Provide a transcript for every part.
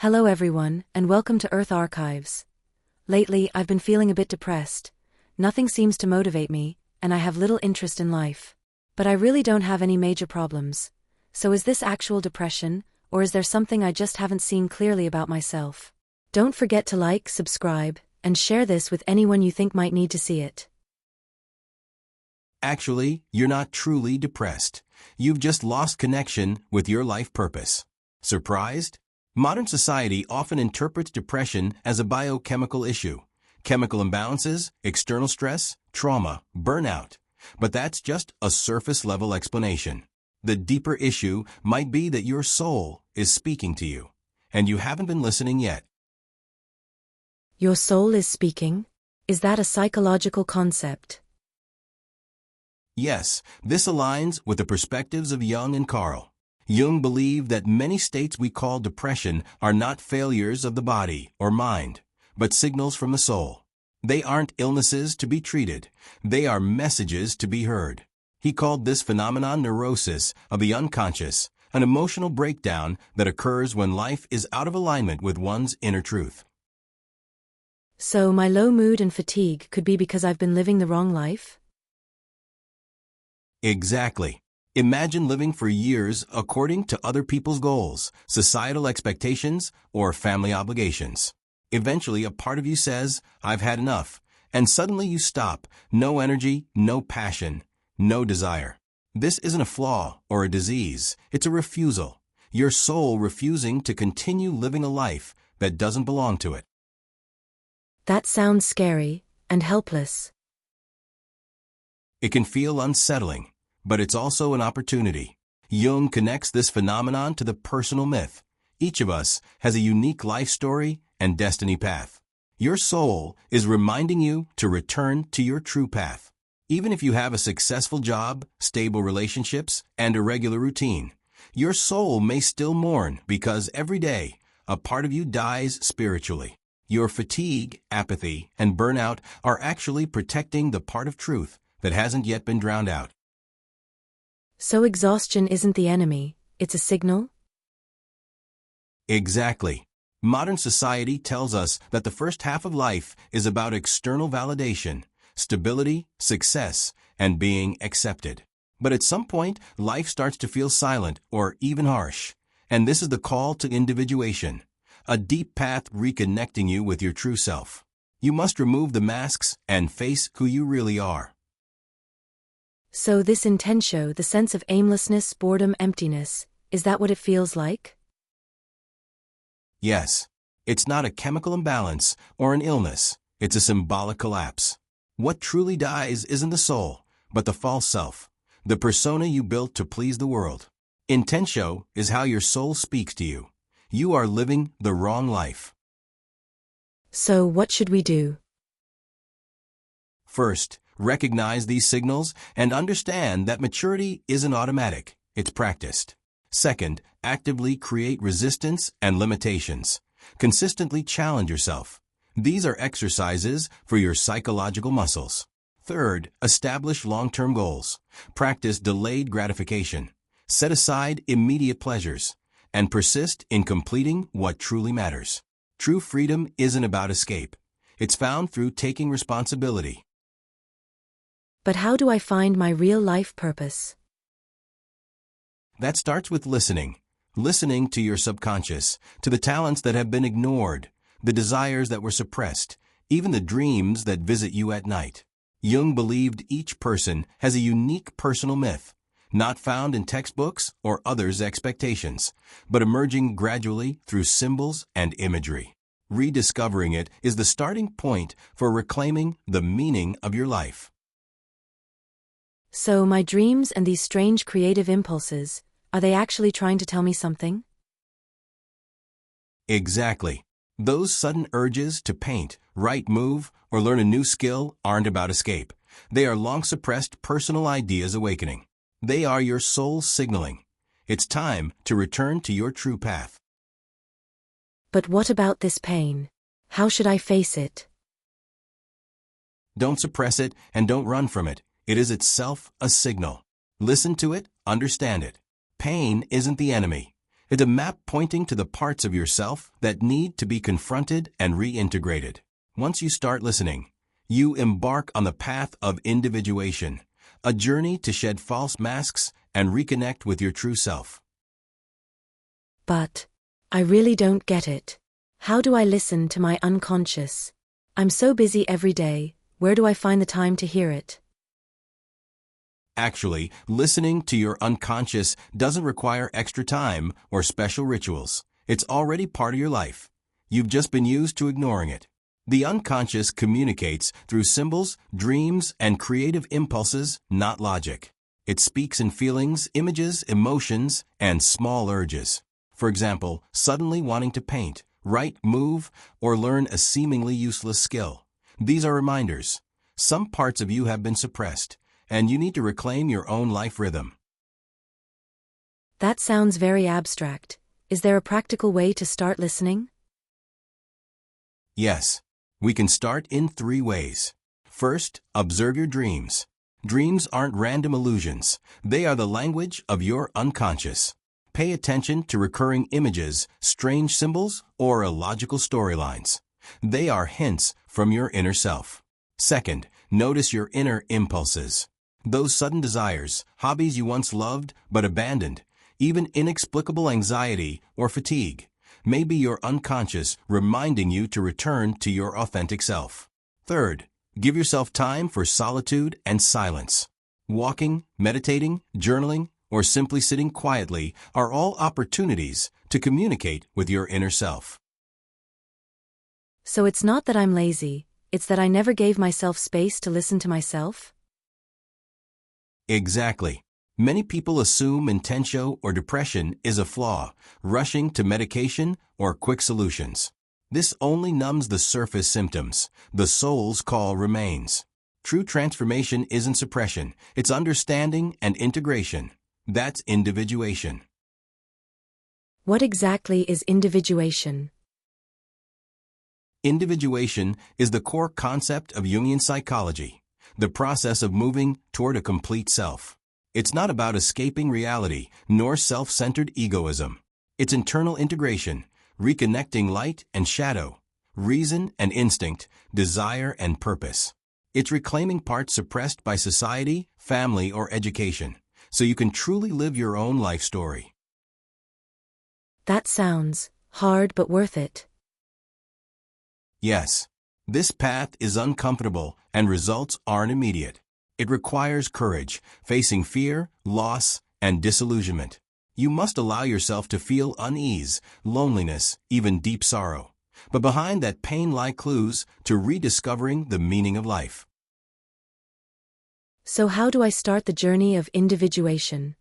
Hello everyone, and welcome to Earth Archives. Lately, I've been feeling a bit depressed. Nothing seems to motivate me, and I have little interest in life. But I really don't have any major problems. So is this actual depression, or is there something I just haven't seen clearly about myself? Don't forget to like, subscribe, and share this with anyone you think might need to see it. Actually, you're not truly depressed. You've just lost connection with your life purpose. Surprised? Modern society often interprets depression as a biochemical issue. Chemical imbalances, external stress, trauma, burnout. But that's just a surface-level explanation. The deeper issue might be that your soul is speaking to you, and you haven't been listening yet. Your soul is speaking? Is that a psychological concept? Yes, this aligns with the perspectives of Jung and Carl. Jung believed that many states we call depression are not failures of the body or mind, but signals from the soul. They aren't illnesses to be treated. They are messages to be heard. He called this phenomenon neurosis of the unconscious, an emotional breakdown that occurs when life is out of alignment with one's inner truth. So my low mood and fatigue could be because I've been living the wrong life? Exactly. Imagine living for years according to other people's goals, societal expectations, or family obligations. Eventually, a part of you says, "I've had enough," and suddenly you stop. No energy, no passion, no desire. This isn't a flaw or a disease. It's a refusal. Your soul refusing to continue living a life that doesn't belong to it. That sounds scary and helpless. It can feel unsettling, but it's also an opportunity. Jung connects this phenomenon to the personal myth. Each of us has a unique life story and destiny path. Your soul is reminding you to return to your true path. Even if you have a successful job, stable relationships, and a regular routine, your soul may still mourn because every day, a part of you dies spiritually. Your fatigue, apathy, and burnout are actually protecting the part of truth that hasn't yet been drowned out. So exhaustion isn't the enemy, it's a signal? Exactly. Modern society tells us that the first half of life is about external validation, stability, success, and being accepted. But at some point, life starts to feel silent or even harsh. And this is the call to individuation, a deep path reconnecting you with your true self. You must remove the masks and face who you really are. So this intenso, the sense of aimlessness, boredom, emptiness, is that what it feels like? Yes. It's not a chemical imbalance or an illness. It's a symbolic collapse. What truly dies isn't the soul, but the false self, the persona you built to please the world. Intenso is how your soul speaks to you. You are living the wrong life. So what should we do? First, recognize these signals and understand that maturity isn't automatic, it's practiced. Second, actively create resistance and limitations. Consistently challenge yourself. These are exercises for your psychological muscles. Third, establish long-term goals. Practice delayed gratification. Set aside immediate pleasures. And persist in completing what truly matters. True freedom isn't about escape. It's found through taking responsibility. But how do I find my real life purpose? That starts with listening. Listening to your subconscious, to the talents that have been ignored, the desires that were suppressed, even the dreams that visit you at night. Jung believed each person has a unique personal myth, not found in textbooks or others' expectations, but emerging gradually through symbols and imagery. Rediscovering it is the starting point for reclaiming the meaning of your life. So my dreams and these strange creative impulses, are they actually trying to tell me something? Exactly. Those sudden urges to paint, write, move, or learn a new skill aren't about escape. They are long-suppressed personal ideas awakening. They are your soul signaling. It's time to return to your true path. But what about this pain? How should I face it? Don't suppress it and don't run from it. It is itself a signal. Listen to it, understand it. Pain isn't the enemy. It's a map pointing to the parts of yourself that need to be confronted and reintegrated. Once you start listening, you embark on the path of individuation, a journey to shed false masks and reconnect with your true self. But I really don't get it. How do I listen to my unconscious? I'm so busy every day, where do I find the time to hear it? Actually, listening to your unconscious doesn't require extra time or special rituals. It's already part of your life. You've just been used to ignoring it. The unconscious communicates through symbols, dreams, and creative impulses, not logic. It speaks in feelings, images, emotions, and small urges. For example, suddenly wanting to paint, write, move, or learn a seemingly useless skill. These are reminders. Some parts of you have been suppressed, and you need to reclaim your own life rhythm. That sounds very abstract. Is there a practical way to start listening? Yes. We can start in 3 ways. First, observe your dreams. Dreams aren't random illusions. They are the language of your unconscious. Pay attention to recurring images, strange symbols, or illogical storylines. They are hints from your inner self. Second, notice your inner impulses. Those sudden desires, hobbies you once loved but abandoned, even inexplicable anxiety or fatigue, may be your unconscious reminding you to return to your authentic self. Third, give yourself time for solitude and silence. Walking, meditating, journaling, or simply sitting quietly are all opportunities to communicate with your inner self. So it's not that I'm lazy, it's that I never gave myself space to listen to myself? Exactly. Many people assume intention or depression is a flaw, rushing to medication or quick solutions. This only numbs the surface symptoms. The soul's call remains. True transformation isn't suppression, it's understanding and integration. That's individuation. What exactly is individuation? Individuation is the core concept of Jungian psychology, the process of moving toward a complete self. It's not about escaping reality, nor self-centered egoism. It's internal integration, reconnecting light and shadow, reason and instinct, desire and purpose. It's reclaiming parts suppressed by society, family, or education, so you can truly live your own life story. That sounds hard but worth it. Yes, this path is uncomfortable and results aren't immediate. It requires courage, facing fear, loss, and disillusionment. You must allow yourself to feel unease, loneliness, even deep sorrow. But behind that pain lie clues to rediscovering the meaning of life. So how do I start the journey of individuation?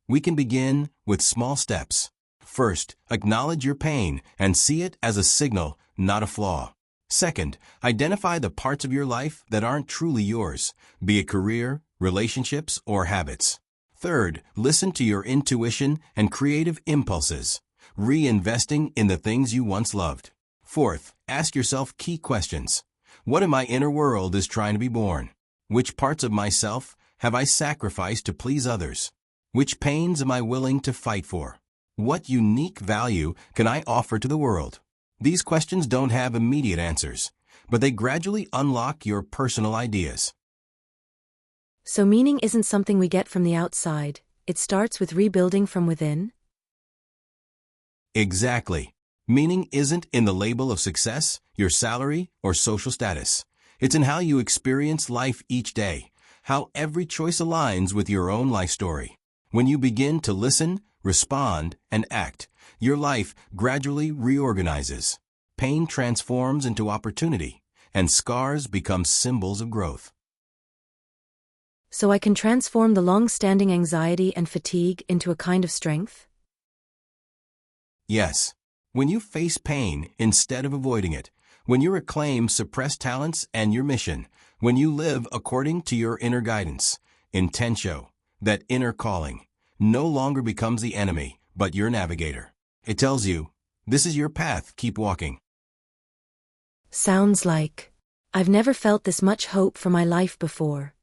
We can begin with small steps. First, acknowledge your pain and see it as a signal, not a flaw. Second, identify the parts of your life that aren't truly yours, be it career, relationships, or habits. Third, listen to your intuition and creative impulses, reinvesting in the things you once loved. Fourth, ask yourself key questions. What in my inner world is trying to be born? Which parts of myself have I sacrificed to please others? Which pains am I willing to fight for? What unique value can I offer to the world? These questions don't have immediate answers, but they gradually unlock your personal ideas. So meaning isn't something we get from the outside, it starts with rebuilding from within? Exactly. Meaning isn't in the label of success, your salary, or social status. It's in how you experience life each day, how every choice aligns with your own life story. When you begin to listen, respond, and act, your life gradually reorganizes. Pain transforms into opportunity, and scars become symbols of growth. So I can transform the long-standing anxiety and fatigue into a kind of strength? Yes. When you face pain instead of avoiding it, when you reclaim suppressed talents and your mission, when you live according to your inner guidance, intentio, that inner calling, no longer becomes the enemy, but your navigator. It tells you, this is your path, keep walking. Sounds like I've never felt this much hope for my life before.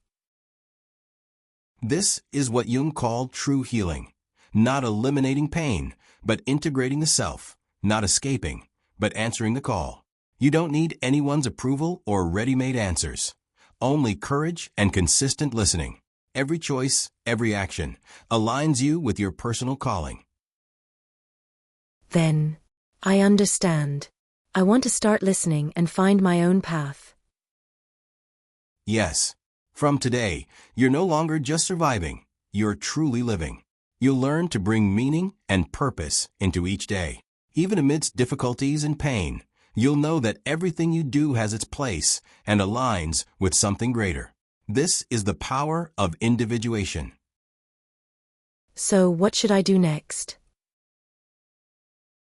This is what Jung called true healing. not eliminating pain, but integrating the self, not escaping, but answering the call. You don't need anyone's approval or ready-made answers. Only courage and consistent listening. Every choice, every action, aligns you with your personal calling. Then, I understand. I want to start listening and find my own path. Yes. From today, you're no longer just surviving, you're truly living. You'll learn to bring meaning and purpose into each day. Even amidst difficulties and pain, you'll know that everything you do has its place and aligns with something greater. This is the power of individuation. So, what should I do next?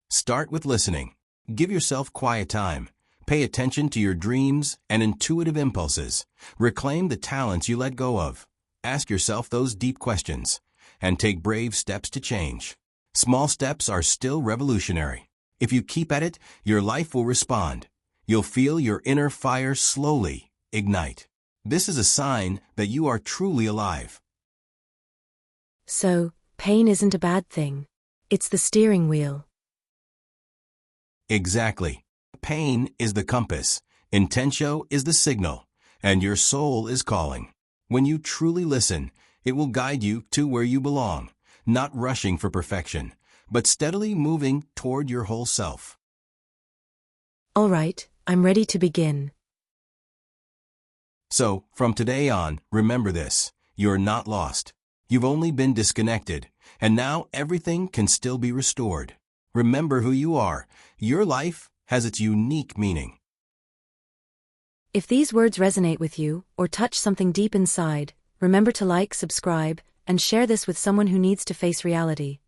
Start with listening. Give yourself quiet time. Pay attention to your dreams and intuitive impulses. Reclaim the talents you let go of. Ask yourself those deep questions and take brave steps to change. Small steps are still revolutionary. If you keep at it, your life will respond. You'll feel your inner fire slowly ignite. This is a sign that you are truly alive. So, pain isn't a bad thing. It's the steering wheel. Exactly. Pain is the compass, intentio is the signal, and your soul is calling. When you truly listen, it will guide you to where you belong, not rushing for perfection, but steadily moving toward your whole self. All right, I'm ready to begin. So, from today on, remember this: you're not lost. You've only been disconnected, and now everything can still be restored. Remember who you are. Your life has its unique meaning. If these words resonate with you, or touch something deep inside, remember to like, subscribe, and share this with someone who needs to face reality.